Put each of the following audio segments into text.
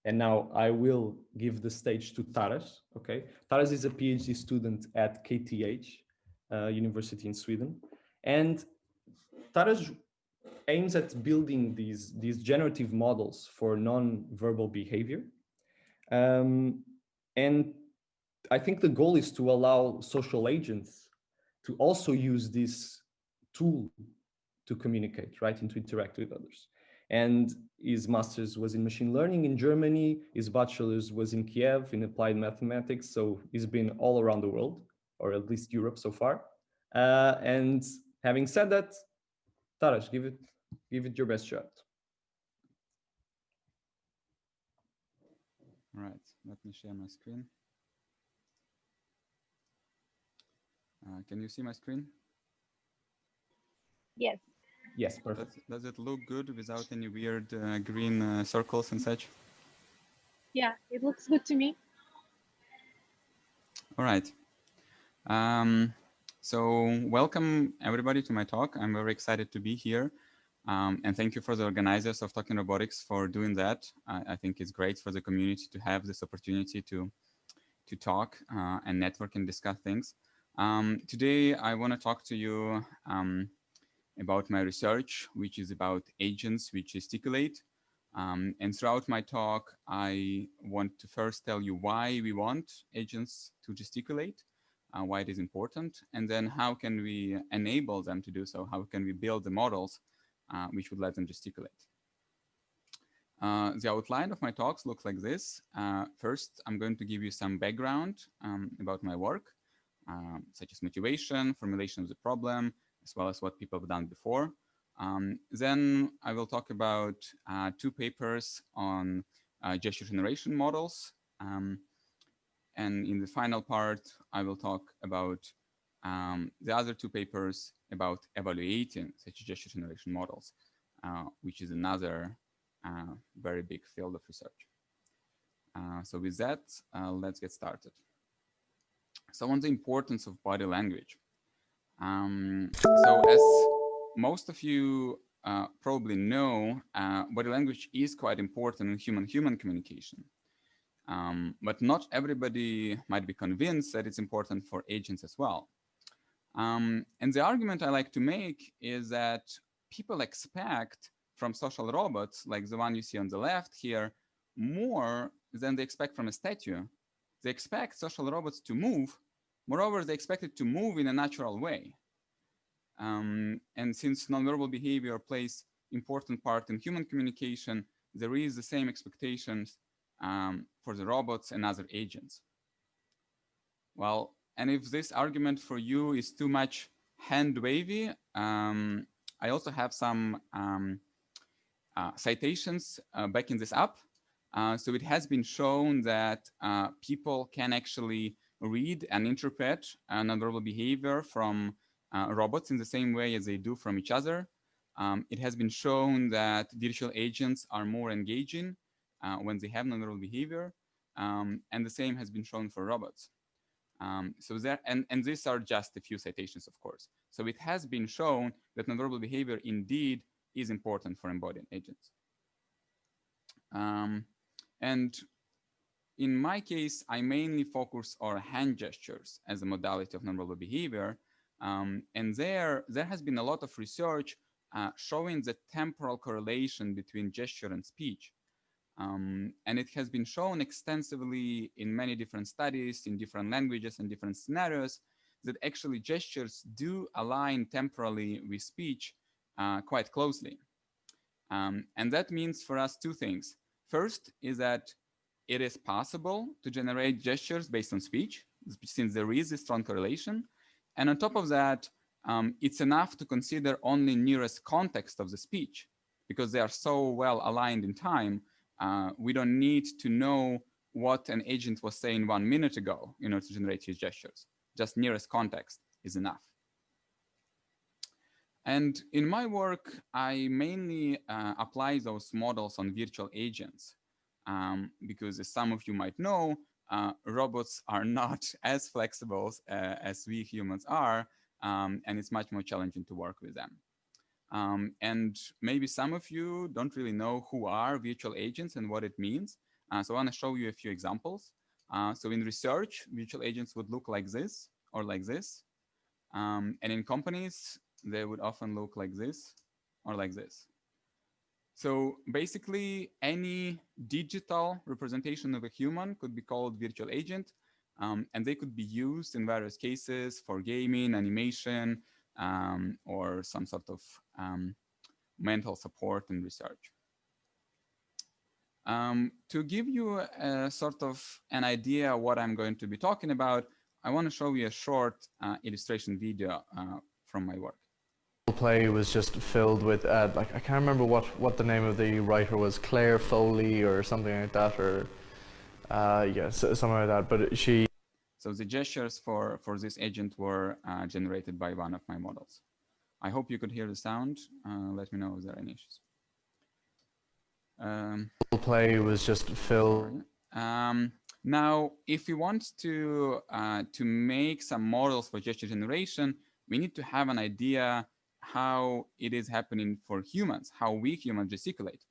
And now I will give the stage to Taras. Okay, Taras is a PhD student at KTH University in Sweden, and Taras aims at building these generative models for non-verbal behavior. And I think the goal is to allow social agents to also use this tool to communicate, right, and to interact with others. And his master's was in machine learning in Germany. His bachelor's was in Kyiv in applied mathematics. So he's been all around the world, or at least Europe so far. And having said that, Taras, give it your best shot. All right, let me share my screen. Can you see my screen? Yes. Yes, perfect. Does it look good without any weird green circles and such? Yeah, it looks good to me. All right. So welcome everybody to my talk. I'm very excited to be here. And thank you for the organizers of Talking Robotics for doing that. I think it's great for the community to have this opportunity to talk and network and discuss things. Today, I want to talk to you about my research, which is about agents which gesticulate. And throughout my talk, I want to first tell you why we want agents to gesticulate, why it is important, and then how can we enable them to do so? How can we build the models which would let them gesticulate? The outline of my talks looks like this. First, I'm going to give you some background about my work, such as motivation, formulation of the problem, as well as what people have done before. Then I will talk about 2 papers on gesture generation models. And in the final part, I will talk about the other 2 papers about evaluating such gesture generation models, which is another very big field of research. So with that, let's get started. So on the importance of body language. So as most of you probably know, body language is quite important in human-human communication. But not everybody might be convinced that it's important for agents as well. And the argument I like to make is that people expect from social robots, like the one you see on the left here, more than they expect from a statue. They expect social robots to move. Moreover, they expect it to move in a natural way. And since nonverbal behavior plays important part in human communication, there is the same expectations for the robots and other agents. Well, and if this argument for you is too much hand-wavy, I also have some citations backing this up. So it has been shown that people can actually read and interpret nonverbal behavior from robots in the same way as they do from each other. It has been shown that virtual agents are more engaging when they have nonverbal behavior, and the same has been shown for robots. So there, and these are just a few citations, of course. So it has been shown that nonverbal behavior indeed is important for embodied agents. And in my case, I mainly focus on hand gestures as a modality of nonverbal behavior. And there has been a lot of research showing the temporal correlation between gesture and speech. And it has been shown extensively in many different studies, in different languages and different scenarios, that actually gestures do align temporally with speech quite closely. And that means for us 2 things. First is that it is possible to generate gestures based on speech, since there is a strong correlation. And on top of that, it's enough to consider only nearest context of the speech, because they are so well aligned in time. We don't need to know what an agent was saying 1 minute ago in order to generate his gestures. Just nearest context is enough. And in my work, I mainly apply those models on virtual agents, because as some of you might know, robots are not as flexible as we humans are, and it's much more challenging to work with them. And maybe some of you don't really know who are virtual agents and what it means. So I want to show you a few examples. So in research, virtual agents would look like this or like this. And in companies, they would often look like this or like this. So basically, any digital representation of a human could be called virtual agent, and they could be used in various cases for gaming, animation, or some sort of mental support and research. To give you a sort of an idea what I'm going to be talking about, I want to show you a short illustration video from my work. Play was just filled with like I can't remember what the name of the writer was, Claire Foley or something like that, or yeah, something like that. But she. So the gestures for this agent were generated by one of my models. I hope you could hear the sound. Let me know if there are any issues. Play was just filled. Now, if we want to make some models for gesture generation, we need to have an idea how it is happening for humans, how we humans gesticulate.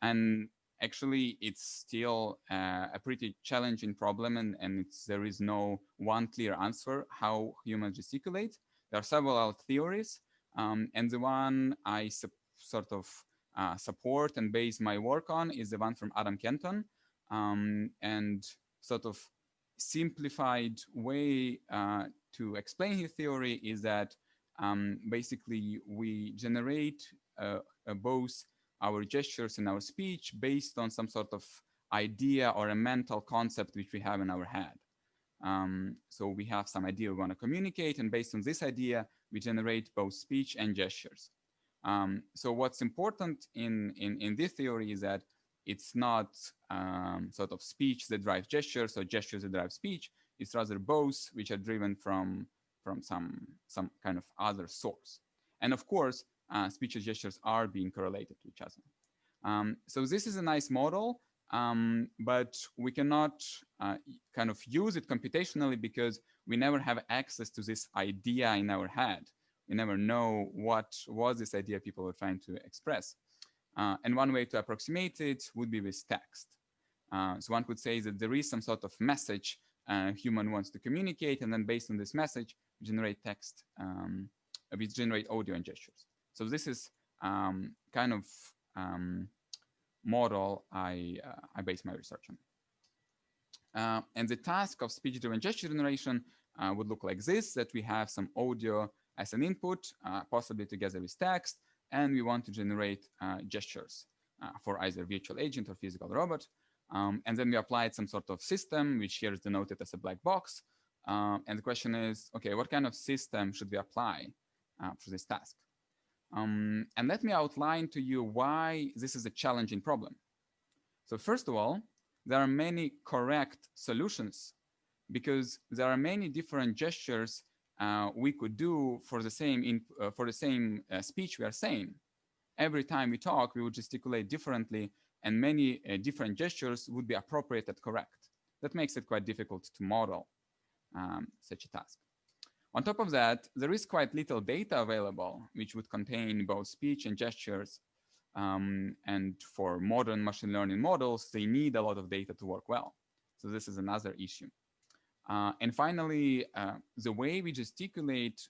And actually, it's still a pretty challenging problem, and there is no one clear answer how humans gesticulate. There are several theories, and the one I sort of support and base my work on is the one from Adam Kenton, and sort of simplified way to explain his theory is that basically we generate both our gestures and our speech based on some sort of idea or a mental concept which we have in our head. So we have some idea we want to communicate, and based on this idea, we generate both speech and gestures. So what's important in this theory is that it's not sort of speech that drives gestures or gestures that drive speech. It's rather both, which are driven from some kind of other source. And of course, speech and gestures are being correlated to each other. So this is a nice model, but we cannot kind of use it computationally because we never have access to this idea in our head. We never know what was this idea people were trying to express. And one way to approximate it would be with text. So one could say that there is some sort of message a human wants to communicate, and then based on this message, we generate text, we generate audio and gestures. So this is kind of model I base my research on. And the task of speech-driven gesture generation would look like this, that we have some audio as an input, possibly together with text, and we want to generate gestures for either virtual agent or physical robot. And then we applied some sort of system, which here is denoted as a black box. And the question is, okay, what kind of system should we apply for this task? And let me outline to you why this is a challenging problem. So first of all, there are many correct solutions because there are many different gestures we could do for the same speech we are saying. Every time we talk, we would gesticulate differently, and many different gestures would be appropriate and correct. That makes it quite difficult to model such a task. On top of that, there is quite little data available, which would contain both speech and gestures. And for modern machine learning models, they need a lot of data to work well. So this is another issue. And finally, the way we gesticulate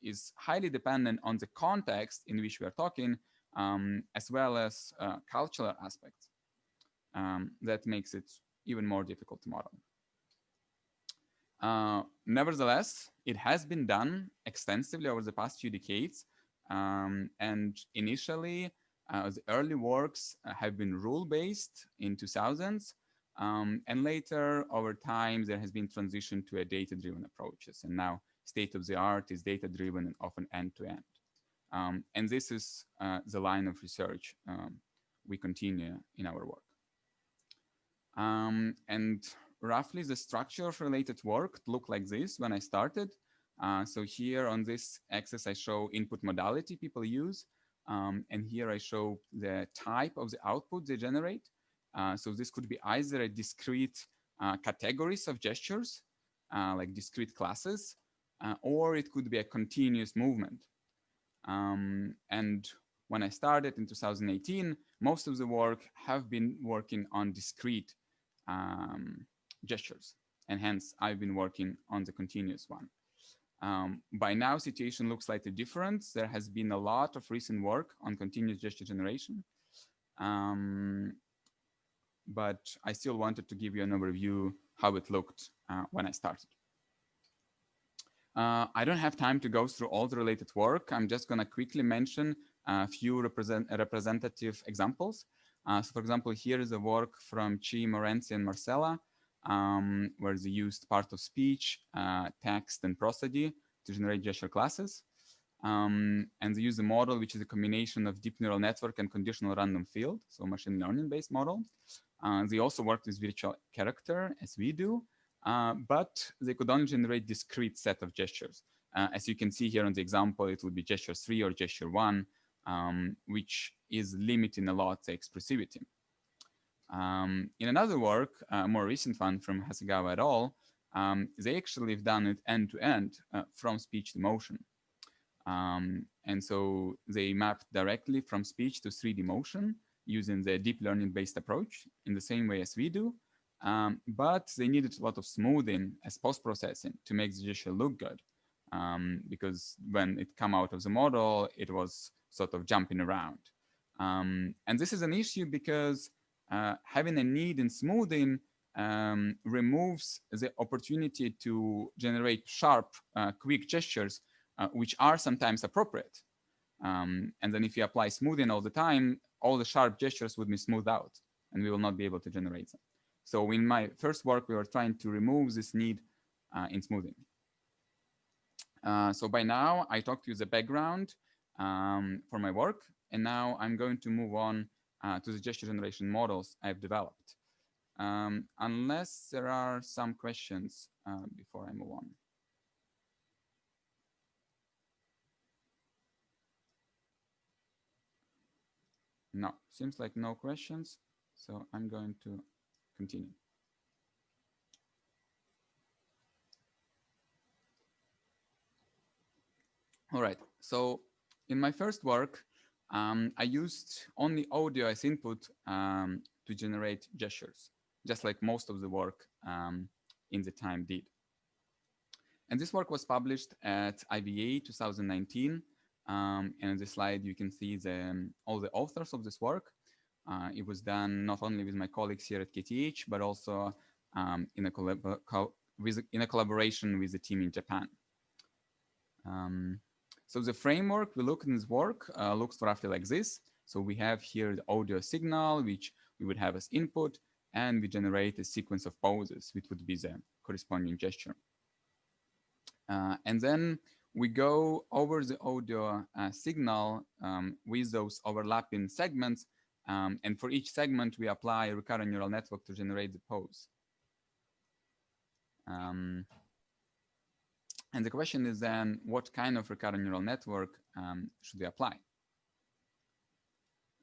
is highly dependent on the context in which we are talking, as well as cultural aspects. That makes it even more difficult to model. Nevertheless, it has been done extensively over the past few decades. And initially, the early works have been rule-based in 2000s. And later, over time, there has been transition to a data-driven approaches. And now state-of-the-art is data-driven and often end-to-end. And this is the line of research we continue in our work. And roughly the structure of related work looked like this when I started. So here on this axis, I show input modality people use. And here I show the type of the output they generate. So this could be either a discrete categories of gestures, like discrete classes, or it could be a continuous movement. And when I started in 2018, most of the work have been working on discrete gestures. And hence, I've been working on the continuous one. By now, situation looks slightly different. There has been a lot of recent work on continuous gesture generation. But I still wanted to give you an overview how it looked when I started. I don't have time to go through all the related work. I'm just going to quickly mention a few representative examples. So for example, here is a work from Chi, Morenzi, and Marcella, where they used part of speech, text, and prosody to generate gesture classes. And they use a model which is a combination of deep neural network and conditional random field, so machine learning based model. They also worked with virtual character as we do, but they could only generate discrete set of gestures. As you can see here on the example, it will be gesture 3 or gesture 1, which is limiting a lot the expressivity. In another work, a more recent one from Hasegawa et al., they actually have done it end-to-end from speech to motion. And so they mapped directly from speech to 3D motion using the deep learning based approach in the same way as we do. But they needed a lot of smoothing as post-processing to make the gesture look good. Because when it came out of the model, it was sort of jumping around. And this is an issue because having a need in smoothing removes the opportunity to generate sharp, quick gestures, which are sometimes appropriate. And then if you apply smoothing all the time, all the sharp gestures would be smoothed out, and we will not be able to generate them. So in my first work, we were trying to remove this need in smoothing. So by now, I talked to you the background for my work, and now I'm going to move on to the gesture generation models I've developed. Unless there are some questions before I move on. No, seems like no questions. So I'm going to continue. All right, so in my first work, I used only audio as input to generate gestures, just like most of the work in the time did. And this work was published at IBA 2019. And in this slide, you can see all the authors of this work. It was done not only with my colleagues here at KTH, but also in a collaboration with the team in Japan. So the framework we look in this work looks roughly like this. So we have here the audio signal, which we would have as input, and we generate a sequence of poses, which would be the corresponding gesture. And then we go over the audio signal with those overlapping segments. And for each segment, we apply a recurrent neural network to generate the pose. And the question is then, what kind of recurrent neural network should we apply?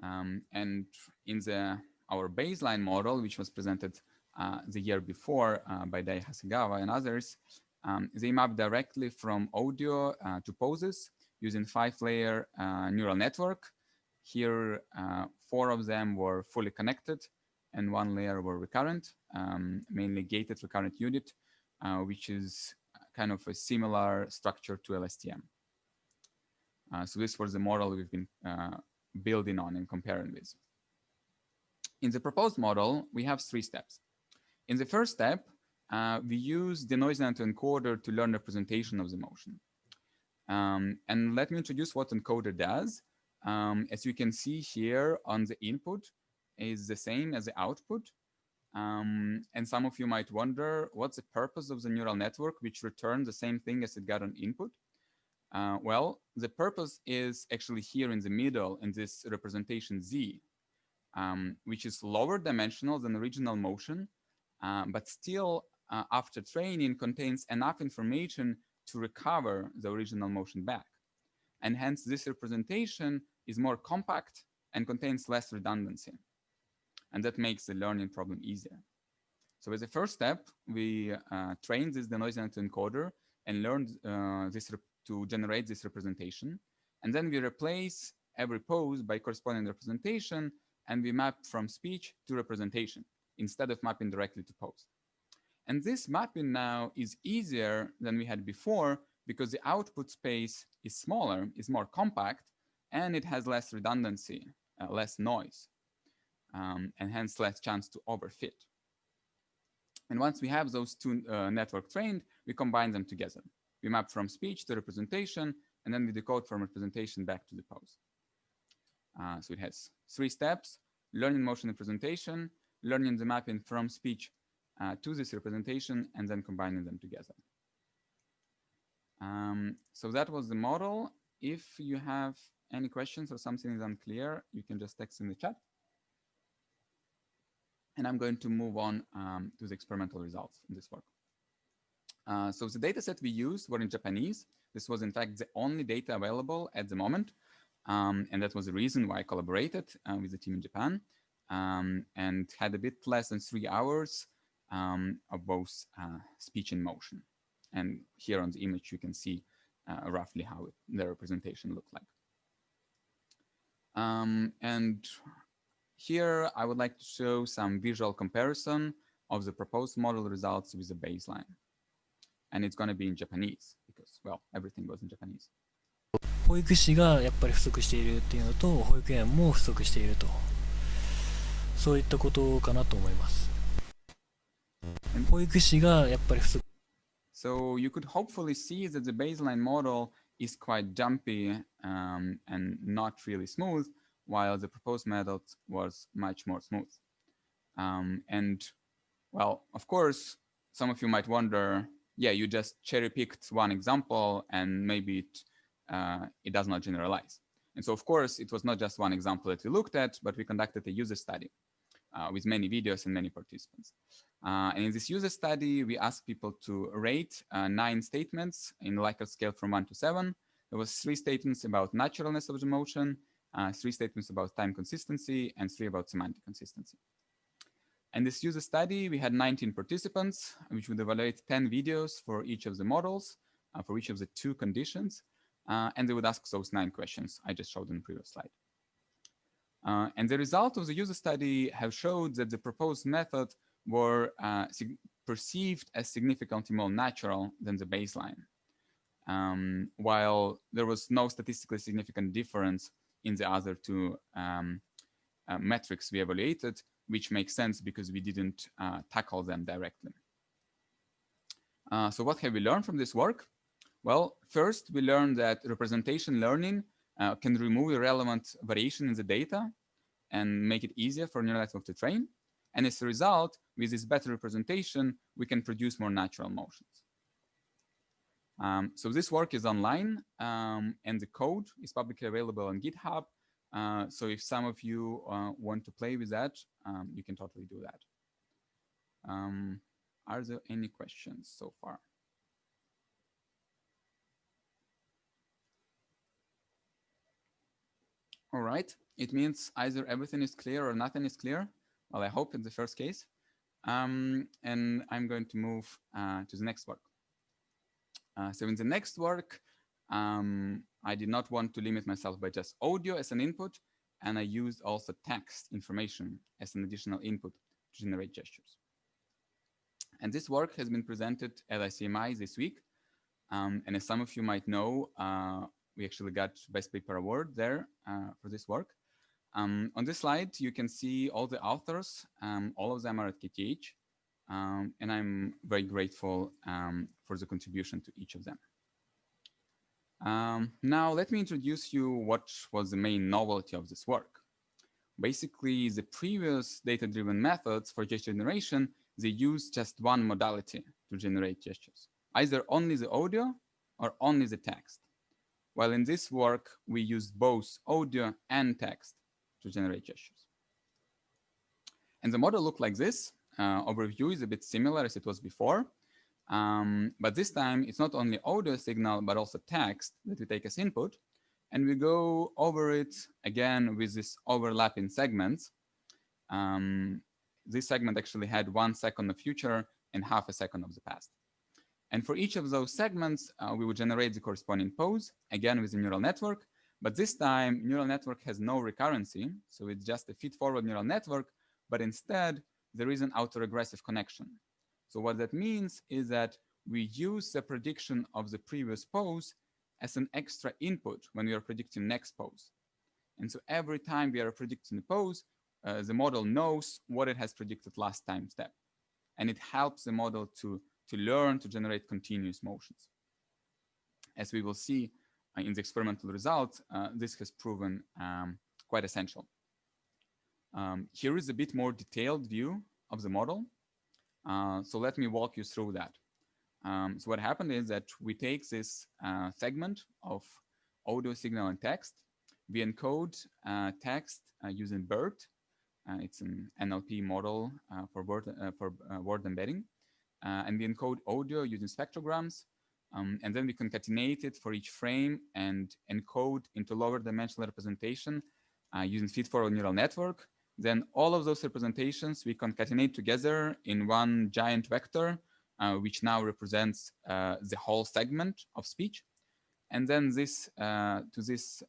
And in our baseline model, which was presented the year before by Dai Hasegawa and others, they map directly from audio to poses using 5-layer neural network. Here, 4 of them were fully connected and 1 layer were recurrent, mainly gated recurrent unit, which is kind of a similar structure to LSTM. So this was the model we've been building on and comparing with. In the proposed model, we have 3 steps. In the first step, we use the noise autoencoder to learn representation of the motion. And let me introduce what encoder does. As you can see here on the input is the same as the output. And some of you might wonder, what's the purpose of the neural network which returns the same thing as it got on input? Well, the purpose is actually here in the middle in this representation Z, which is lower dimensional than original motion, but still after training contains enough information to recover the original motion back. And hence this representation is more compact and contains less redundancy. And that makes the learning problem easier. So as a first step, we trained this denoising autoencoder and learned to generate this representation. And then we replace every pose by corresponding representation, and we map from speech to representation instead of mapping directly to pose. And this mapping now is easier than we had before because the output space is smaller, is more compact, and it has less redundancy, less noise, and hence less chance to overfit. And once we have those two network trained, we combine them together. We map from speech to representation, and then we decode from representation back to the pose. So it has 3 steps: learning motion representation, learning the mapping from speech to this representation, and then combining them together. So that was the model. If you have any questions or something is unclear, you can just text in the chat. And I'm going to move on to the experimental results from this work. So the data set we used were in Japanese. This was in fact the only data available at the moment. And that was the reason why I collaborated with the team in Japan, and had a bit less than 3 hours of both speech and motion. And here on the image, you can see roughly how the representation looked like. And here, I would like to show some visual comparison of the proposed model results with the baseline. And it's going to be in Japanese because, well, everything was in Japanese. 保育士がやっぱり不足しているっていうのと、保育園も不足していると、そういったことかなと思います。保育士がやっぱり不足。So you could hopefully see that the baseline model is quite jumpy and not really smooth, while the proposed method was much more smooth. And well, of course, some of you might wonder, yeah, you just cherry-picked one example and maybe it does not generalize. And so, of course, it was not just one example that we looked at, but we conducted a user study with many videos and many participants. And in this user study, we asked people to rate 9 statements in a Likert scale from 1 to 7. There was 3 statements about naturalness of the motion, 3 statements about time consistency, and 3 about semantic consistency. In this user study, we had 19 participants, which would evaluate 10 videos for each of the models, for each of the 2 conditions, and they would ask those 9 questions I just showed in the previous slide. And the result of the user study have showed that the proposed method were perceived as significantly more natural than the baseline, while there was no statistically significant difference in the other 2 metrics we evaluated, which makes sense because we didn't tackle them directly. So what have we learned from this work? Well, first, we learned that representation learning can remove irrelevant variation in the data and make it easier for neural network to train. And as a result, with this better representation, we can produce more natural motions. So this work is online, and the code is publicly available on GitHub. So if some of you want to play with that, you can totally do that. Are there any questions so far? All right, it means either everything is clear or nothing is clear. Well, I hope in the first case. And I'm going to move to the next work. So in the next work, I did not want to limit myself by just audio as an input, and I used also text information as an additional input to generate gestures. And this work has been presented at ICMI this week. And as some of you might know, we actually got Best Paper Award there for this work. On this slide, you can see all the authors. All of them are at KTH. And I'm very grateful for the contribution to each of them. Now, let me introduce you what was the main novelty of this work. Basically, the previous data-driven methods for gesture generation, they use just one modality to generate gestures, either only the audio or only the text. While in this work, we used both audio and text to generate gestures. And the model looked like this. Overview is a bit similar as it was before. But this time, it's not only audio signal, but also text that we take as input. And we go over it again with this overlapping segments. This segment actually had 1 second of future and half a second of the past. And for each of those segments, we would generate the corresponding pose, again with the neural network. But this time, neural network has no recurrency, so it's just a feed-forward neural network, but instead, there is an autoregressive connection. So what that means is that we use the prediction of the previous pose as an extra input when we are predicting next pose. And so every time we are predicting a pose, the model knows what it has predicted last time step. And it helps the model to learn to generate continuous motions. As we will see in the experimental results, this has proven quite essential. Here is a bit more detailed view of the model. So let me walk you through that. So what happened is that we take this segment of audio, signal, and text. We encode text using BERT. It's an NLP model for word embedding. And we encode audio using spectrograms. And then we concatenate it for each frame and encode into lower dimensional representation using feed-forward neural network. Then all of those representations we concatenate together in one giant vector, which now represents the whole segment of speech. And then to this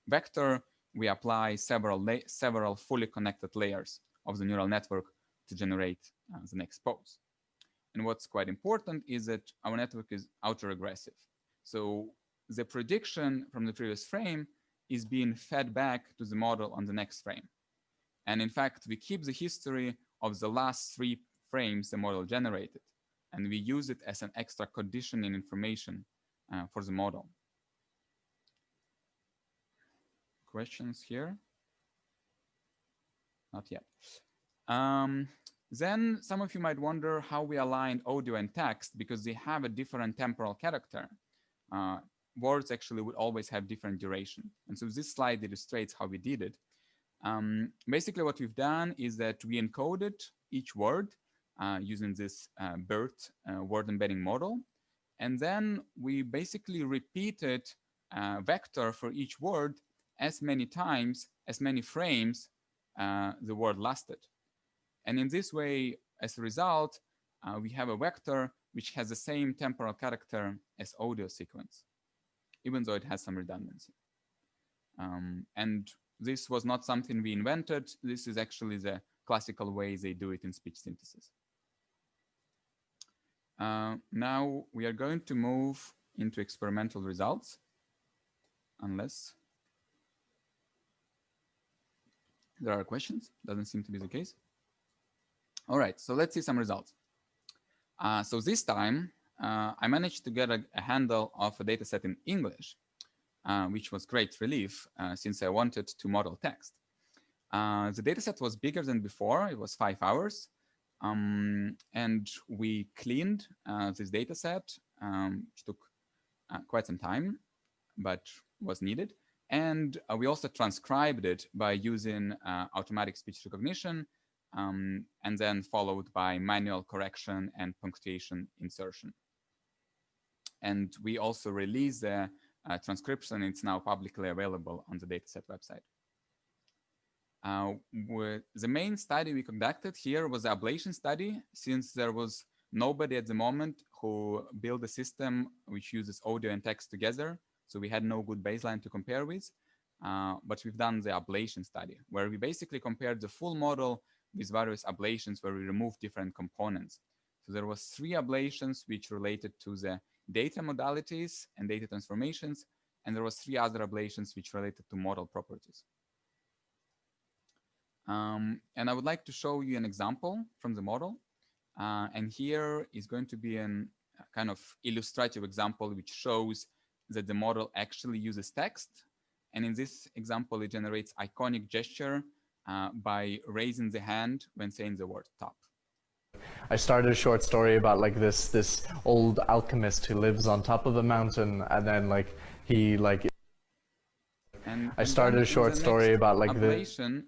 vector, we apply several fully connected layers of the neural network to generate the next pose. And what's quite important is that our network is autoregressive. So the prediction from the previous frame is being fed back to the model on the next frame. And in fact, we keep the history of the last 3 frames the model generated, and we use it as an extra conditioning information for the model. Questions here? Not yet. Then some of you might wonder how we align audio and text because they have a different temporal character. Words actually would always have different duration. And so this slide illustrates how we did it. Basically what we've done is that we encoded each word using this BERT word embedding model. And then we basically repeated vector for each word as many times, as many frames the word lasted. And in this way, as a result, we have a vector which has the same temporal character as audio sequence, even though it has some redundancy. And this was not something we invented. This is actually the classical way they do it in speech synthesis. Now we are going to move into experimental results, unless there are questions. Doesn't seem to be the case. All right, so let's see some results. So this time, I managed to get a handle of a data set in English, which was great relief since I wanted to model text. The data set was bigger than before. It was 5 hours. And we cleaned this data set, which took quite some time, but was needed. And we also transcribed it by using automatic speech recognition, and then followed by manual correction and punctuation insertion. And we also released the transcription. It's now publicly available on the dataset website. The main study we conducted here was the ablation study, since there was nobody at the moment who built a system which uses audio and text together. So we had no good baseline to compare with. But we've done the ablation study, where we basically compared the full model with various ablations where we removed different components. So there was 3 ablations which related to the data modalities and data transformations, and there was 3 other ablations which related to model properties. And I would like to show you an example from the model. And here is going to be a kind of illustrative example which shows that the model actually uses text. And in this example, it generates iconic gesture by raising the hand when saying the word top. I started a short story about like this old alchemist who lives on top of a mountain, and then like he like. I started a short story about like ablation,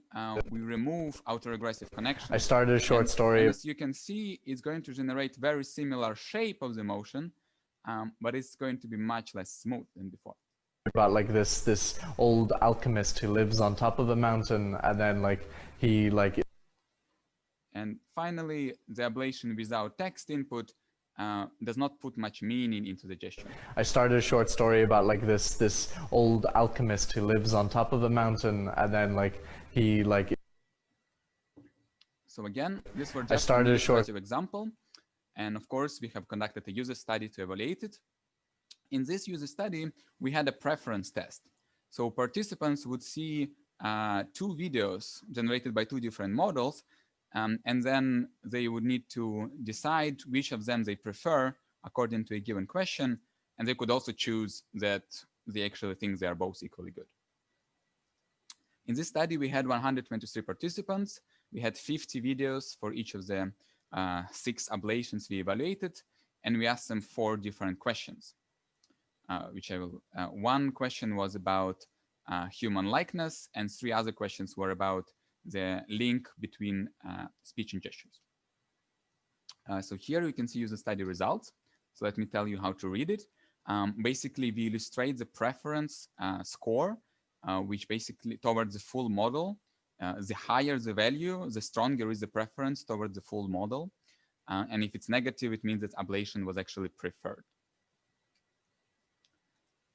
we remove autoregressive connection. I started a short story. And as you can see, it's going to generate very similar shape of the motion, but it's going to be much less smooth than before. About like this old alchemist who lives on top of a mountain, and then like he like. And finally, the ablation without text input does not put much meaning into the gesture. I started a short story about like this old alchemist who lives on top of a mountain, and then like he like. So again, this was just an illustrative example, and of course we have conducted a user study to evaluate it. In this user study, we had a preference test. So participants would see 2 videos generated by 2 different models, and then they would need to decide which of them they prefer according to a given question, and they could also choose that they actually think they are both equally good. In this study, we had 123 participants. We had 50 videos for each of the 6 ablations we evaluated, and we asked them 4 different questions, which I will. One question was about human likeness, and 3 other questions were about the link between speech and gestures. So here you can see user study results. So let me tell you how to read it. Basically, we illustrate the preference score, which basically towards the full model. The higher the value, the stronger is the preference towards the full model. And if it's negative, it means that ablation was actually preferred.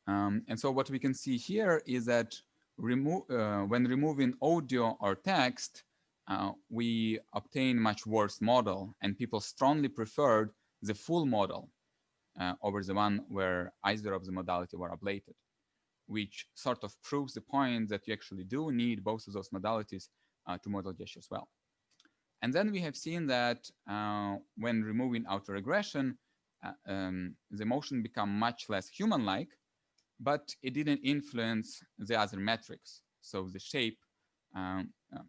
And so what we can see here is that when removing audio or text, we obtain much worse model, and people strongly preferred the full model over the one where either of the modality were ablated, which sort of proves the point that you actually do need both of those modalities to model gestures well. And then we have seen that when removing autoregression, the motion become much less human-like, but it didn't influence the other metrics. So the shape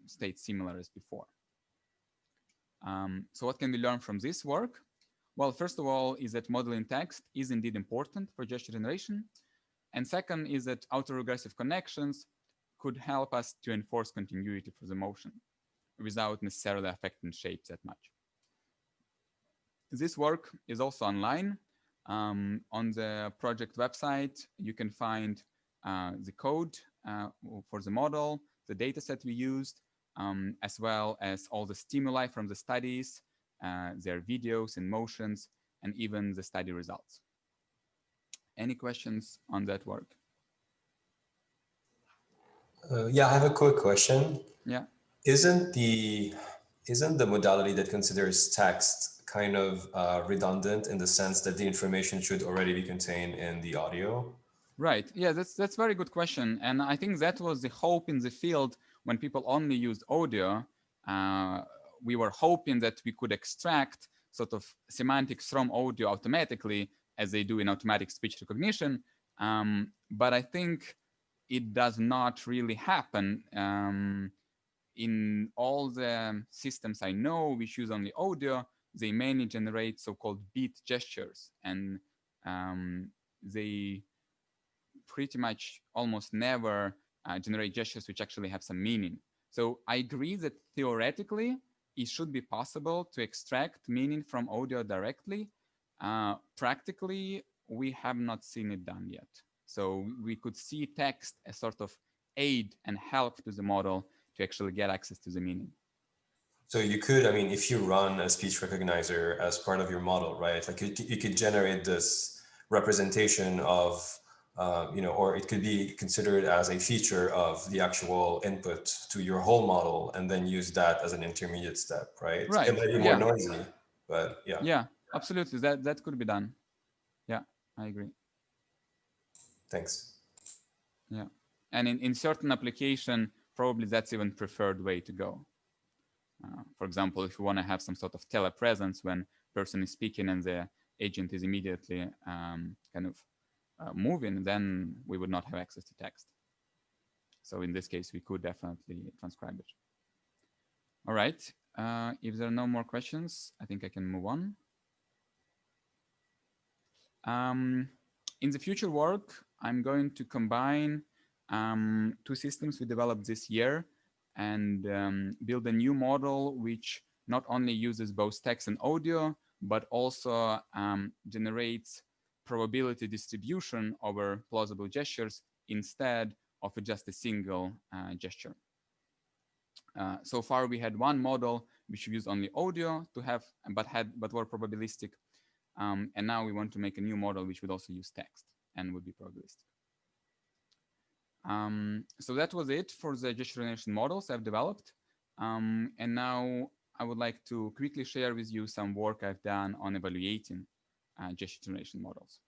stayed similar as before. So what can we learn from this work? Well, first of all, is that modeling text is indeed important for gesture generation. And second is that autoregressive connections could help us to enforce continuity for the motion without necessarily affecting shapes that much. This work is also online. On the project website, you can find the code for the model, the data set we used, as well as all the stimuli from the studies, their videos and motions, and even the study results. Any questions on that work? Yeah, I have a quick question. Yeah. Isn't the modality that considers text kind of redundant in the sense that the information should already be contained in the audio? Right. Yeah, that's a very good question. And I think that was the hope in the field when people only used audio. We were hoping that we could extract sort of semantics from audio automatically, as they do in automatic speech recognition. But I think it does not really happen. In all the systems I know which use only audio, they mainly generate so-called beat gestures, and they pretty much almost never generate gestures which actually have some meaning. So I agree that theoretically it should be possible to extract meaning from audio directly. Practically, we have not seen it done yet. So we could see text as sort of aid and help to the model to actually get access to the meaning. So you could, I mean, if you run a speech recognizer as part of your model, right? Like you could generate this representation of, or it could be considered as a feature of the actual input to your whole model, and then use that as an intermediate step, right? Right. It might be more noisy, but yeah. Yeah, absolutely. That could be done. Yeah, I agree. Thanks. Yeah, and in certain application, probably that's even preferred way to go. For example, if you want to have some sort of telepresence when person is speaking and the agent is immediately kind of moving, then we would not have access to text. So in this case, we could definitely transcribe it. All right. If there are no more questions, I think I can move on. In the future work, I'm going to combine 2 systems we developed this year and build a new model which not only uses both text and audio, but also generates probability distribution over plausible gestures instead of just a single gesture. So far, we had one model which used only audio to have, but were probabilistic. And now we want to make a new model which would also use text and would be probabilistic. So that was it for the gesture generation models I've developed. And now I would like to quickly share with you some work I've done on evaluating gesture generation models.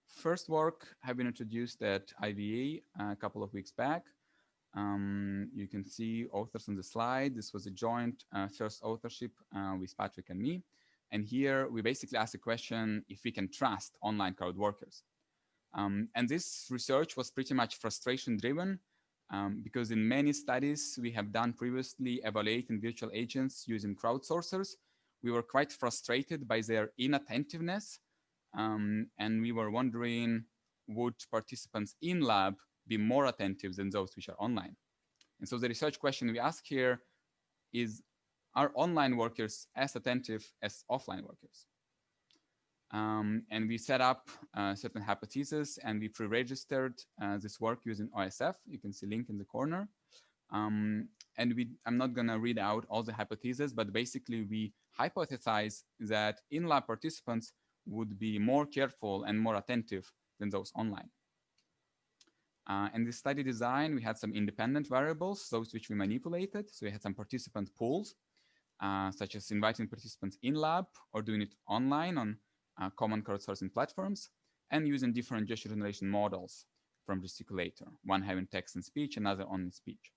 First work have been introduced at IVA a couple of weeks back. You can see authors on the slide. This was a joint first authorship with Patrick and me. And here we basically asked the question if we can trust online crowd workers. And this research was pretty much frustration driven because in many studies we have done previously evaluating virtual agents using crowdsourcers, we were quite frustrated by their inattentiveness. And we were wondering, would participants in lab be more attentive than those which are online? And so the research question we ask here is, are online workers as attentive as offline workers? And we set up certain hypotheses and we pre-registered this work using OSF. You can see link in the corner. And I'm not gonna read out all the hypotheses, but basically we hypothesize that in-lab participants would be more careful and more attentive than those online. In the study design, we had some independent variables, those which we manipulated. So we had some participant pools, such as inviting participants in lab or doing it online on common crowdsourcing platforms, and using different gesture generation models from Gesticulator, one having text and speech, another only speech.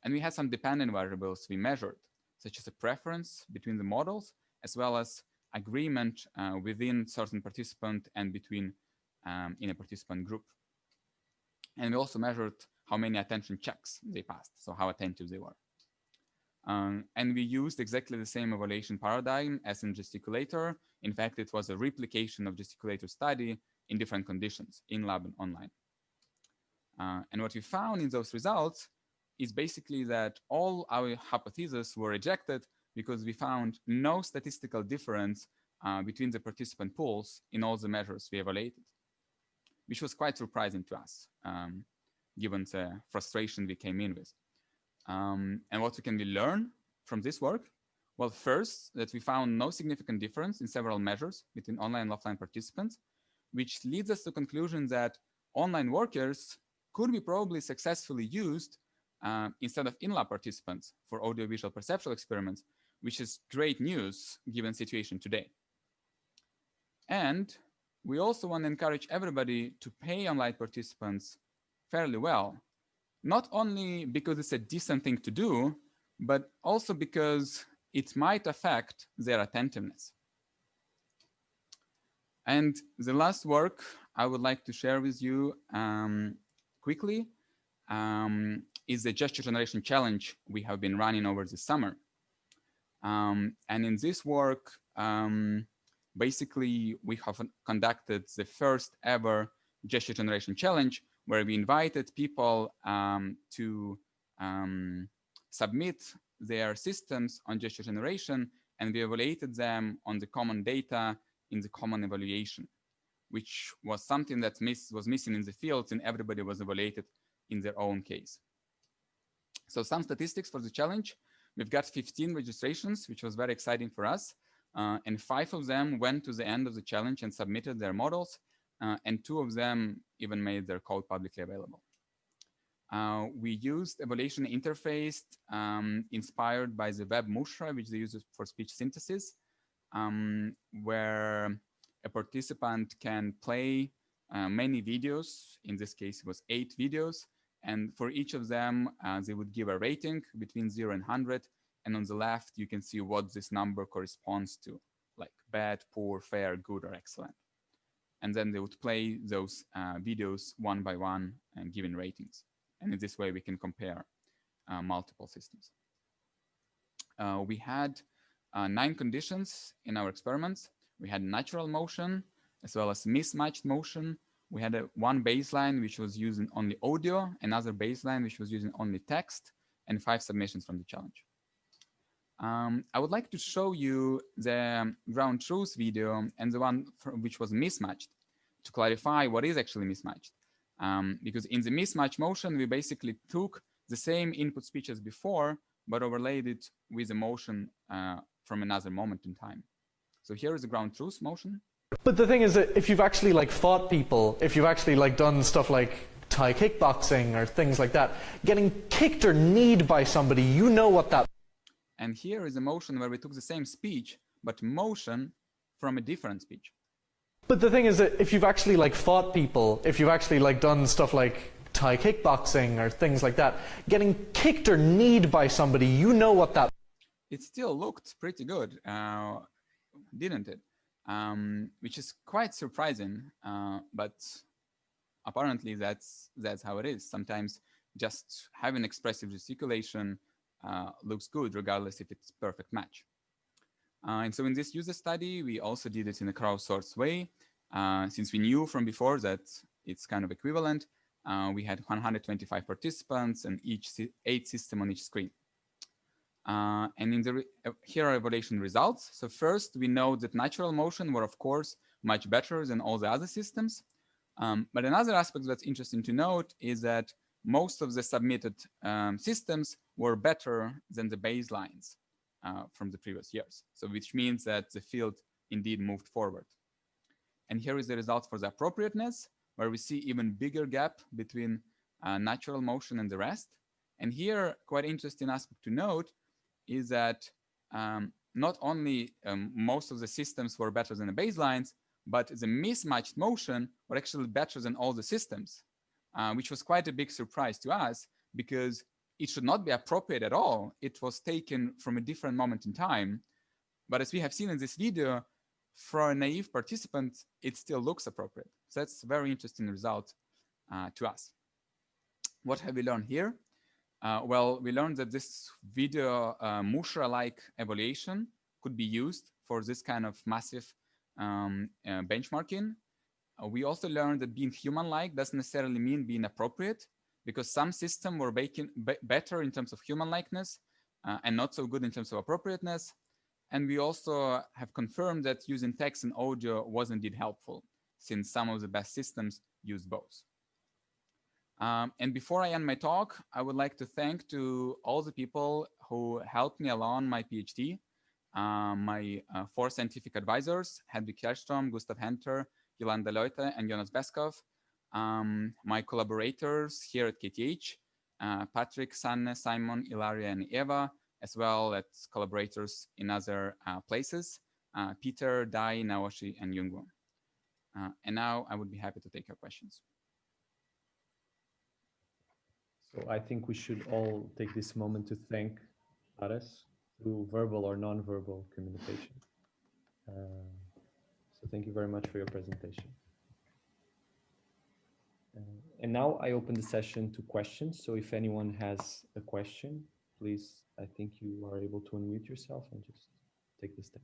And we had some dependent variables we measured, such as a preference between the models, as well as agreement within certain participant and between in a participant group. And we also measured how many attention checks they passed, so how attentive they were. And we used exactly the same evaluation paradigm as in Gesticulator. In fact, it was a replication of Gesticulator study in different conditions, in lab and online. And what we found in those results is basically that all our hypotheses were rejected because we found no statistical difference between the participant pools in all the measures we evaluated, which was quite surprising to us, given the frustration we came in with. And what can we learn from this work? Well, first, that we found no significant difference in several measures between online and offline participants, which leads us to the conclusion that online workers could be probably successfully used instead of in-lab participants for audiovisual perceptual experiments, which is great news given the situation today. And we also want to encourage everybody to pay online participants fairly well, not only because it's a decent thing to do, but also because it might affect their attentiveness. And the last work I would like to share with you quickly is the gesture generation challenge we have been running over the summer. And in this work, basically, we have conducted the first ever gesture generation challenge where we invited people to submit their systems on gesture generation, and we evaluated them on the common data in the common evaluation, which was something that was missing in the fields, and everybody was evaluated in their own case. So some statistics for the challenge. We've got 15 registrations, which was very exciting for us. And 5 of them went to the end of the challenge and submitted their models. And 2 of them even made their code publicly available. We used evaluation interface inspired by the web Mushra, which they use for speech synthesis, where a participant can play many videos. In this case, it was 8 videos. And for each of them, they would give a rating between 0 and 100. And on the left, you can see what this number corresponds to, like bad, poor, fair, good, or excellent. And then they would play those videos one by one and giving ratings. And in this way, we can compare multiple systems. We had 9 conditions in our experiments. We had natural motion, as well as mismatched motion. We had one baseline, which was using only audio, another baseline, which was using only text, and 5 submissions from the challenge. I would like to show you the ground truth video and the one which was mismatched to clarify what is actually mismatched. Because in the mismatch motion, we basically took the same input speech as before, but overlaid it with a motion from another moment in time. So here is the ground truth motion. But the thing is that if you've actually like fought people, if you've actually like done stuff like Thai kickboxing or things like that, getting kicked or kneed by somebody, you know what that. And here is a motion where we took the same speech, but motion from a different speech. But the thing is that if you've actually like fought people, if you've actually like done stuff like Thai kickboxing or things like that, getting kicked or kneed by somebody, you know what that. It still looked pretty good, didn't it? Which is quite surprising, but apparently that's how it is. Sometimes just having expressive gesticulation looks good regardless if it's perfect match. And so in this user study, we also did it in a crowdsourced way. Since we knew from before that it's kind of equivalent, we had 125 participants and 8 systems on each screen. And in the here are evaluation results. So first, we know that natural motion were, of course, much better than all the other systems. But another aspect that's interesting to note is that most of the submitted systems were better than the baselines from the previous years. So which means that the field indeed moved forward. And here is the result for the appropriateness, where we see even bigger gap between natural motion and the rest. And here, quite interesting aspect to note is that not only most of the systems were better than the baselines, but the mismatched motion were actually better than all the systems, which was quite a big surprise to us because it should not be appropriate at all. It was taken from a different moment in time. But as we have seen in this video, for a naive participant, it still looks appropriate. So that's a very interesting result to us. What have we learned here? Well, we learned that this video Mushra-like evaluation could be used for this kind of massive benchmarking. We also learned that being human-like doesn't necessarily mean being appropriate, because some systems were better in terms of human-likeness and not so good in terms of appropriateness. And we also have confirmed that using text and audio was indeed helpful, since some of the best systems use both. And before I end my talk, I would like to thank to all the people who helped me along my PhD, my 4 scientific advisors, Hedvig Kjellström, Gustav Henter, Yolanda Leute, and Jonas Beskov, my collaborators here at KTH, Patrick, Sanne, Simon, Ilaria, and Eva, as well as collaborators in other places, Peter, Dai, Naoshi, and Jungwoo. And now I would be happy to take your questions. So I think we should all take this moment to thank Ares through verbal or non-verbal communication. So thank you very much for your presentation. And now I open the session to questions. So if anyone has a question, please, I think you are able to unmute yourself and just take the stage.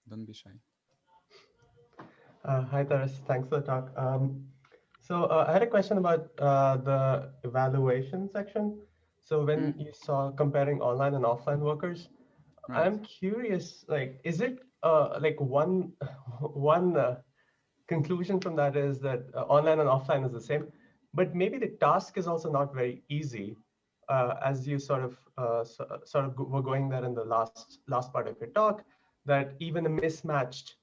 Don't be shy. Hi, Taras. Thanks for the talk. So I had a question about the evaluation section. So when you saw comparing online and offline workers, right. I'm curious, like, is it like one conclusion from that is that online and offline is the same, but maybe the task is also not very easy, as you sort of were going there in the last part of your talk, that even a mismatched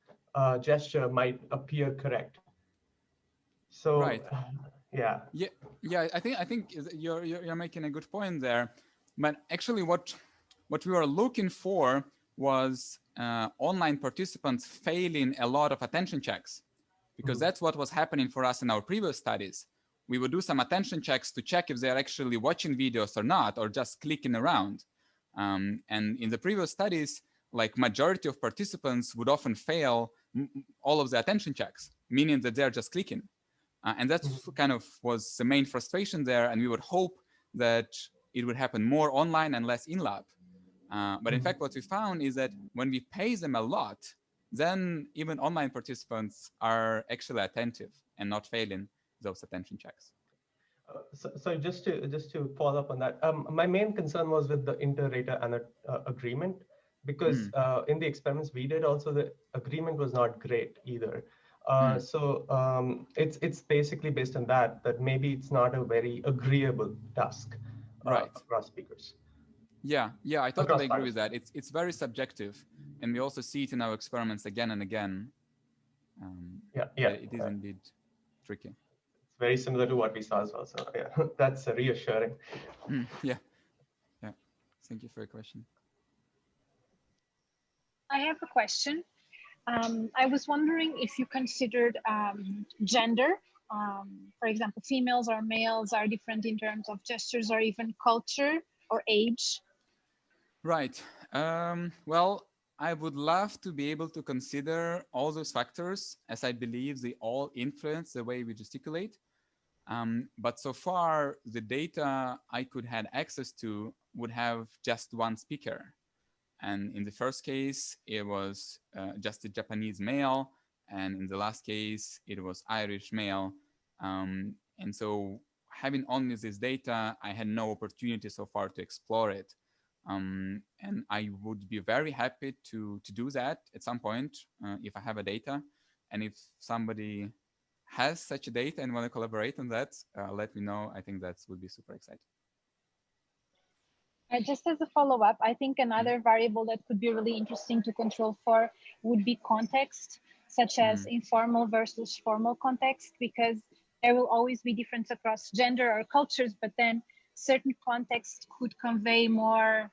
gesture might appear correct. So, right. Yeah. I think you're making a good point there, but actually what we were looking for was online participants failing a lot of attention checks, because that's what was happening for us in our previous studies. We would do some attention checks to check if they're actually watching videos or not, or just clicking around. And in the previous studies, like majority of participants would often fail all of the attention checks, meaning that they're just clicking. And that's kind of was the main frustration there. And we would hope that it would happen more online and less in-lab. But in fact, what we found is that when we pay them a lot, then even online participants are actually attentive and not failing those attention checks. So just to follow up on that, my main concern was with the inter-rater agreement, because in the experiments we did also, the agreement was not great either. So it's basically based on that maybe it's not a very agreeable task across speakers. Yeah, I totally agree with that. It's very subjective, and we also see it in our experiments again and again. It is indeed tricky. It's very similar to what we saw as well. So yeah, that's reassuring. Yeah. Thank you for your question. I have a question. I was wondering if you considered gender. For example, females or males are different in terms of gestures or even culture or age. Right. Well, I would love to be able to consider all those factors, as I believe they all influence the way we gesticulate. But so far, the data I could have access to would have just one speaker. And in the first case, it was just a Japanese male. And in the last case, it was Irish male. And so having only this data, I had no opportunity so far to explore it. And I would be very happy to do that at some point if I have a data. And if somebody has such a data and want to collaborate on that, let me know. I think that would be super exciting. Just as a follow-up, I think another variable that could be really interesting to control for would be context, such as informal versus formal context, because there will always be difference across gender or cultures, but then certain contexts could convey more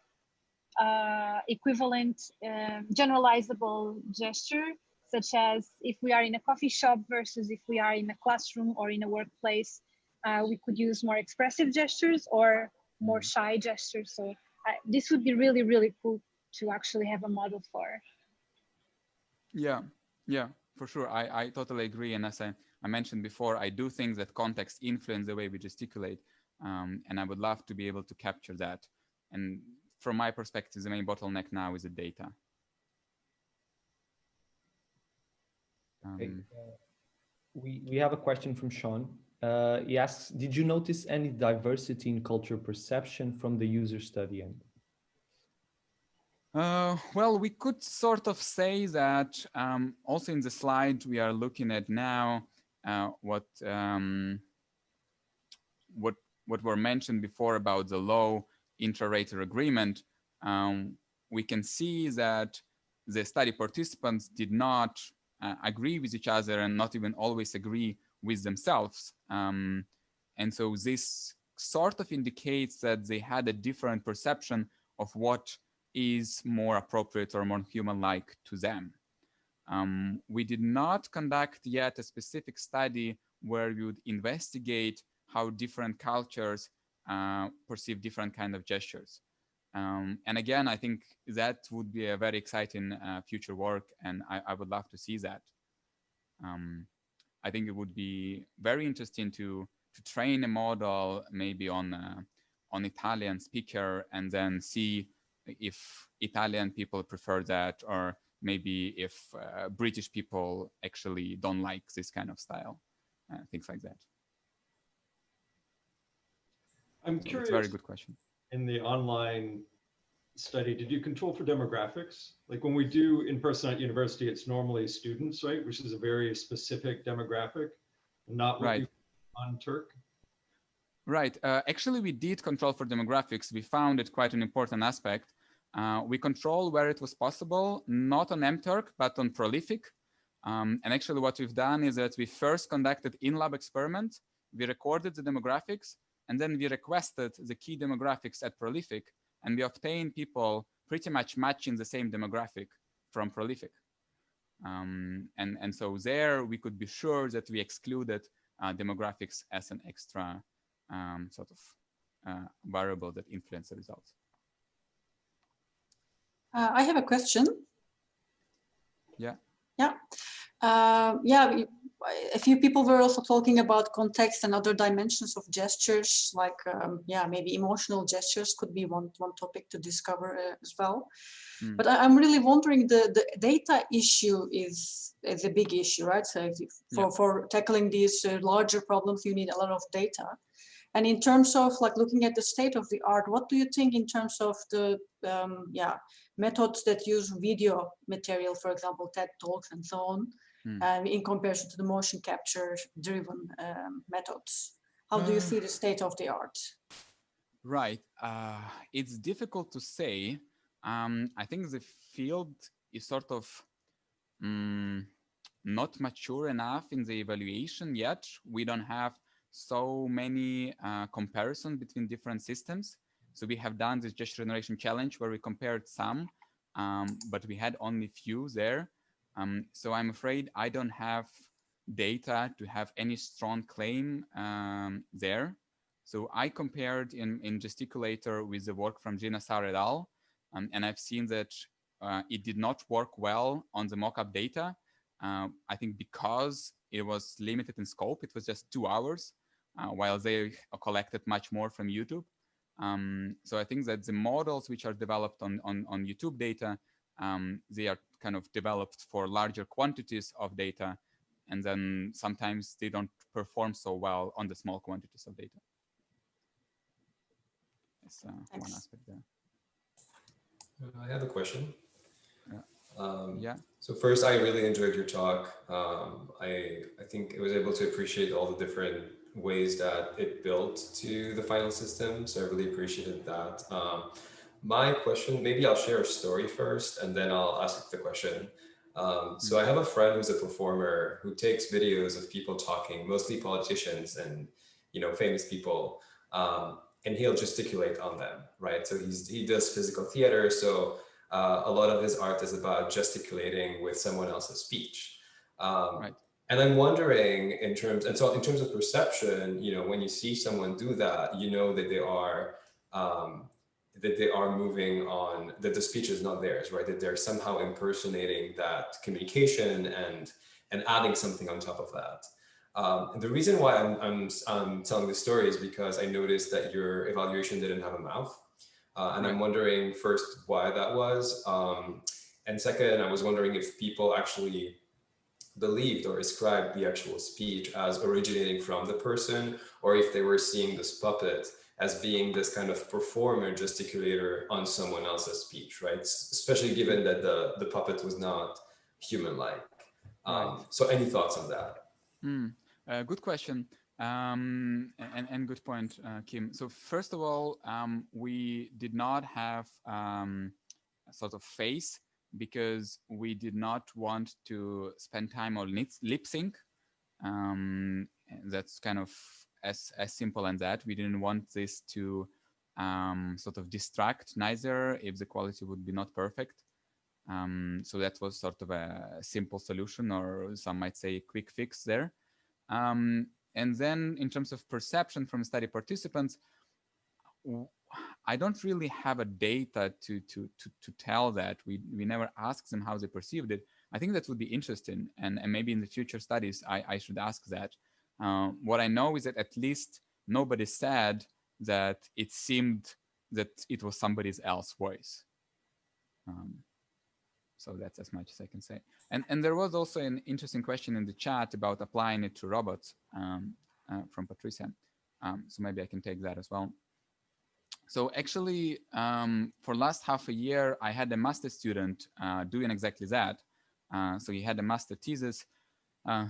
equivalent generalizable gesture, such as if we are in a coffee shop versus if we are in a classroom or in a workplace, we could use more expressive gestures or more shy gestures. So this would be really, really cool to actually have a model for. Yeah, for sure. I totally agree. And as I mentioned before, I do think that context influence the way we gesticulate. And I would love to be able to capture that. And from my perspective, the main bottleneck now is the data. We have a question from Sean. He asks, did you notice any diversity in culture perception from the user study end? Well, we could sort of say that also in the slide we are looking at now, what were mentioned before about the low intra-rater agreement, we can see that the study participants did not agree with each other and not even always agree with themselves. And so this sort of indicates that they had a different perception of what is more appropriate or more human-like to them. We did not conduct yet a specific study where we would investigate how different cultures perceive different kind of gestures. And again, I think that would be a very exciting future work, and I would love to see that. I think it would be very interesting to train a model maybe on Italian speaker and then see if Italian people prefer that, or maybe if British people actually don't like this kind of style, things like that. I'm curious. It's a very good question. In the online study, did you control for demographics? Like when we do in person at university, it's normally students, right? Which is a very specific demographic, not what you on Turk. Right. Actually, we did control for demographics. We found it quite an important aspect. We control where it was possible, not on mTurk, but on Prolific. And actually what we've done is that we first conducted in-lab experiments. We recorded the demographics, and then we requested the key demographics at Prolific, and we obtained people pretty much matching the same demographic from Prolific. And so there we could be sure that we excluded demographics as an extra sort of variable that influenced the results. I have a question. Yeah. A few people were also talking about context and other dimensions of gestures, like maybe emotional gestures could be one topic to discover as well. But I'm really wondering, the data issue is a big issue, right? So for tackling these larger problems, you need a lot of data. And in terms of like looking at the state of the art, what do you think in terms of the methods that use video material, for example, TED Talks and so on? in comparison to the motion capture driven methods. How do you see the state of the art? Right. It's difficult to say. I think the field is sort of not mature enough in the evaluation yet. We don't have so many comparisons between different systems. So we have done this gesture generation challenge where we compared some, but we had only few there. So I'm afraid I don't have data to have any strong claim there. So I compared in Gesticulator with the work from Gina Sar et al. And I've seen that it did not work well on the mockup data. I think because it was limited in scope, it was just 2 hours, while they collected much more from YouTube. So I think that the models which are developed on YouTube data, they are kind of developed for larger quantities of data, and then sometimes they don't perform so well on the small quantities of data. That's one aspect there. I have a question. Yeah. So first, I really enjoyed your talk. I think I was able to appreciate all the different ways that it built to the final system. So I really appreciated that. My question, maybe I'll share a story first, and then I'll ask the question. So I have a friend who's a performer who takes videos of people talking, mostly politicians and famous people, and he'll gesticulate on them, right? So he does physical theater, so a lot of his art is about gesticulating with someone else's speech. Right. And I'm wondering in terms of perception, when you see someone do that, that they are moving on, that the speech is not theirs, right? That they're somehow impersonating that communication and adding something on top of that. And the reason why I'm telling this story is because I noticed that your evaluation didn't have a mouth. And I'm wondering first why that was. And second, I was wondering if people actually believed or ascribed the actual speech as originating from the person, or if they were seeing this puppet as being this kind of performer gesticulator on someone else's speech, right? Especially given that the puppet was not human-like. So any thoughts on that? Good question. And good point, Kim. So first of all, we did not have a sort of face because we did not want to spend time on lip sync. That's kind of as simple as that. We didn't want this to sort of distract neither if the quality would be not perfect. So that was sort of a simple solution, or some might say a quick fix there. And then in terms of perception from study participants, I don't really have a data to tell that. We never asked them how they perceived it. I think that would be interesting, and maybe in the future studies I should ask that. What I know is that at least nobody said that it seemed that it was somebody else's voice. So that's as much as I can say. And there was also an interesting question in the chat about applying it to robots from Patricia. So maybe I can take that as well. So actually, for last half a year, I had a master student doing exactly that. So he had a master thesis,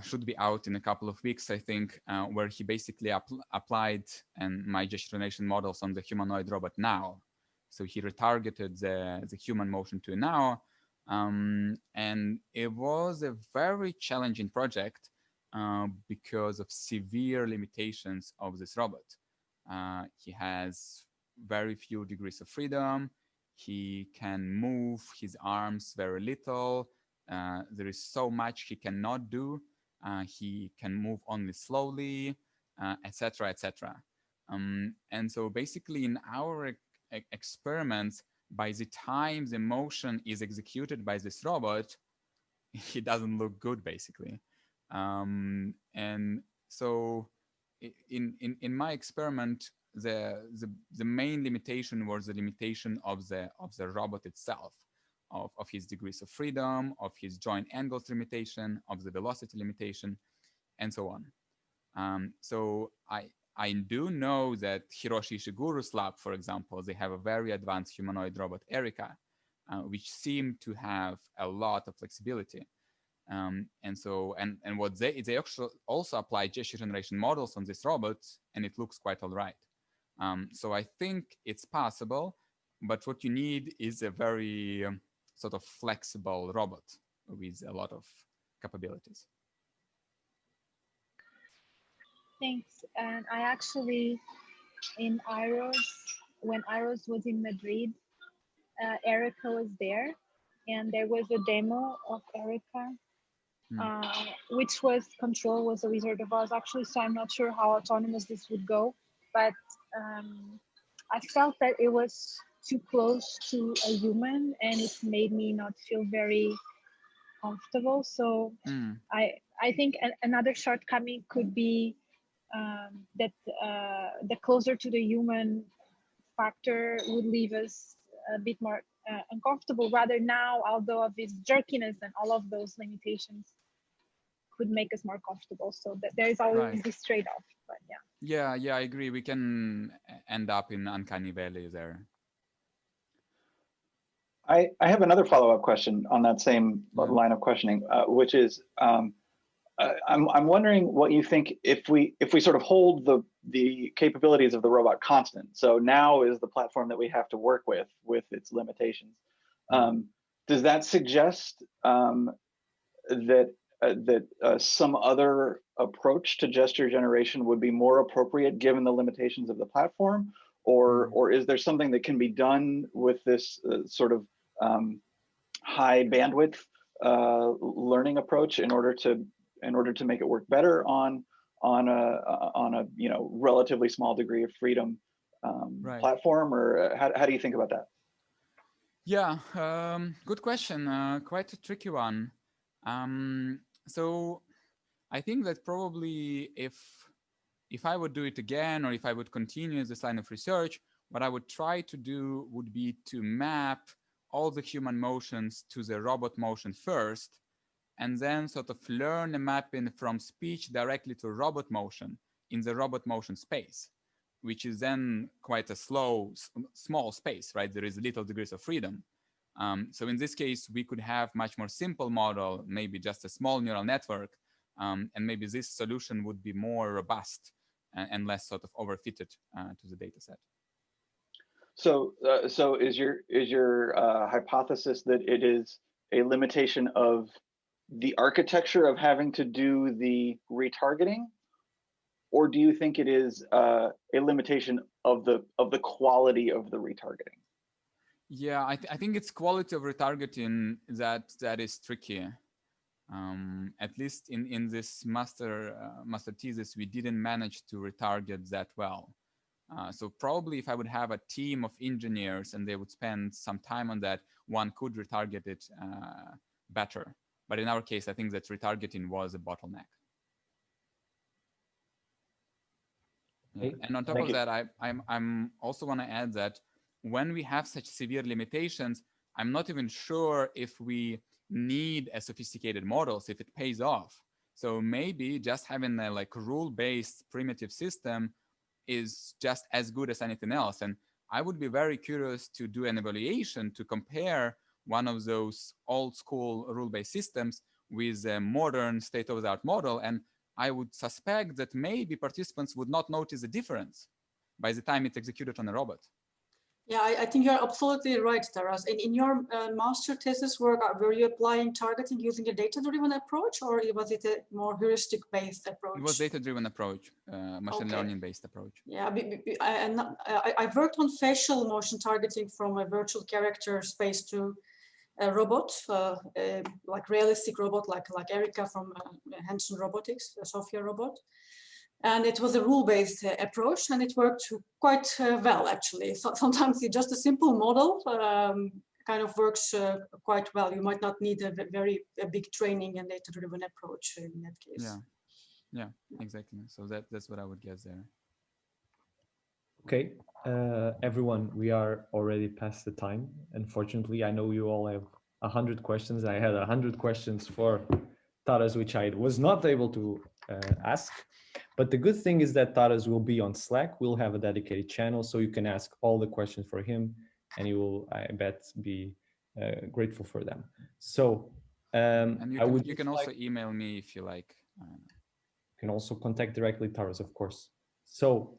should be out in a couple of weeks, I think, where he basically applied my gesture generation models on the humanoid robot now. So he retargeted the human motion to now. And it was a very challenging project because of severe limitations of this robot. He has very few degrees of freedom. He can move his arms very little. There is so much he cannot do. He can move only slowly, etc., etc. And so basically in our experiments, by the time the motion is executed by this robot, he doesn't look good, basically. And so in my experiment, the main limitation was the limitation of the robot itself, of his degrees of freedom, of his joint angles limitation, of the velocity limitation, and so on. So I do know that Hiroshi Ishiguro's lab, for example, they have a very advanced humanoid robot, Erika, which seemed to have a lot of flexibility. And what they actually also apply gesture generation models on these robots, and it looks quite all right. So I think it's possible, but what you need is a very sort of flexible robot with a lot of capabilities. Thanks. And I actually, in IROS, when IROS was in Madrid, Erica was there, and there was a demo of Erica, which was Control was a Wizard of Oz actually, so I'm not sure how autonomous this would go, but I felt that it was too close to a human and it made me not feel very comfortable. So I think another shortcoming could be that the closer to the human factor would leave us a bit more uncomfortable. Rather now, although of its jerkiness and all of those limitations could make us more comfortable. So that there is always this trade-off, but yeah. Yeah, I agree. We can end up in uncanny valley there. I have another follow-up question on that same line of questioning, which is I'm wondering what you think if we sort of hold the capabilities of the robot constant. So now is the platform that we have to work with its limitations. Does that suggest that some other approach to gesture generation would be more appropriate given the limitations of the platform, or is there something that can be done with this sort of high bandwidth learning approach in order to make it work better on a relatively small degree of freedom platform, or how do you think about that? Yeah, good question. Quite a tricky one. So I think that probably if I would do it again, or if I would continue this line of research, what I would try to do would be to map all the human motions to the robot motion first, and then sort of learn a mapping from speech directly to robot motion in the robot motion space, which is then quite a small space, right? There is little degrees of freedom. So in this case, we could have much more simple model, maybe just a small neural network, and maybe this solution would be more robust and less sort of overfitted to the data set. So is your hypothesis that it is a limitation of the architecture of having to do the retargeting, or do you think it is a limitation of the quality of the retargeting? Yeah, I think it's quality of retargeting that is tricky. At least in this master thesis, we didn't manage to retarget that well. So probably if I would have a team of engineers and they would spend some time on that, one could retarget it better. But in our case, I think that retargeting was a bottleneck. Yeah. And on top of that, I'm also want to add that when we have such severe limitations, I'm not even sure if we need a sophisticated models, if it pays off. So maybe just having a rule-based primitive system is just as good as anything else. And I would be very curious to do an evaluation to compare one of those old school rule-based systems with a modern state-of-the-art model. And I would suspect that maybe participants would not notice the difference by the time it's executed on a robot. Yeah, I think you're absolutely right, Taras. In your master thesis work, were you applying targeting using a data-driven approach, or was it a more heuristic-based approach? It was data-driven approach, machine learning-based approach. Yeah, I worked on facial motion targeting from a virtual character space to a robot, like realistic robot, like Erica from Hanson Robotics, a Sophia robot. And it was a rule-based approach, and it worked quite well, actually. So sometimes just a simple model kind of works quite well. You might not need a big training and data-driven approach in that case. Yeah, exactly. So that's what I would guess there. Okay, everyone, we are already past the time. Unfortunately, I know you all have 100 questions. I had 100 questions for Taras, which I was not able to ask. But the good thing is that Taras will be on Slack. We'll have a dedicated channel, so you can ask all the questions for him, and he will, I bet, be grateful for them. So And you can also email me if you like. You can also contact directly Taras, of course. So,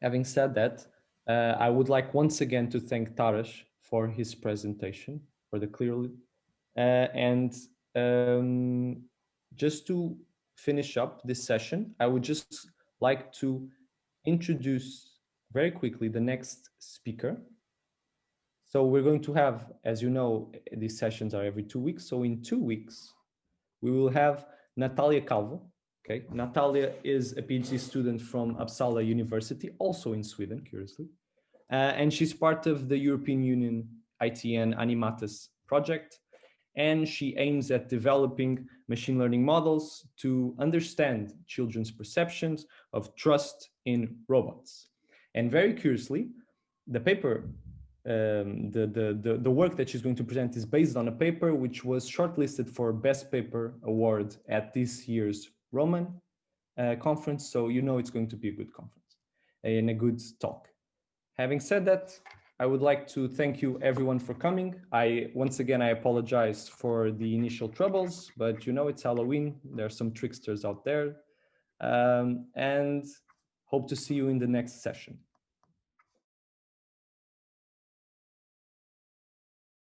having said that, I would like once again to thank Taras for his presentation, for the clearly, and just to finish up this session, I would just like to introduce very quickly the next speaker. So we're going to have, as you know, these sessions are every 2 weeks. So in 2 weeks, we will have Natalia Calvo. Okay, Natalia is a PhD student from Uppsala University, also in Sweden, curiously. And she's part of the European Union ITN Animatus project. And she aims at developing machine learning models to understand children's perceptions of trust in robots. And very curiously, the paper, the work that she's going to present is based on a paper which was shortlisted for Best Paper Award at this year's Roman conference. So you know it's going to be a good conference and a good talk. Having said that, I would like to thank you everyone for coming. Once again, I apologize for the initial troubles, but you know it's Halloween. There are some tricksters out there, and hope to see you in the next session.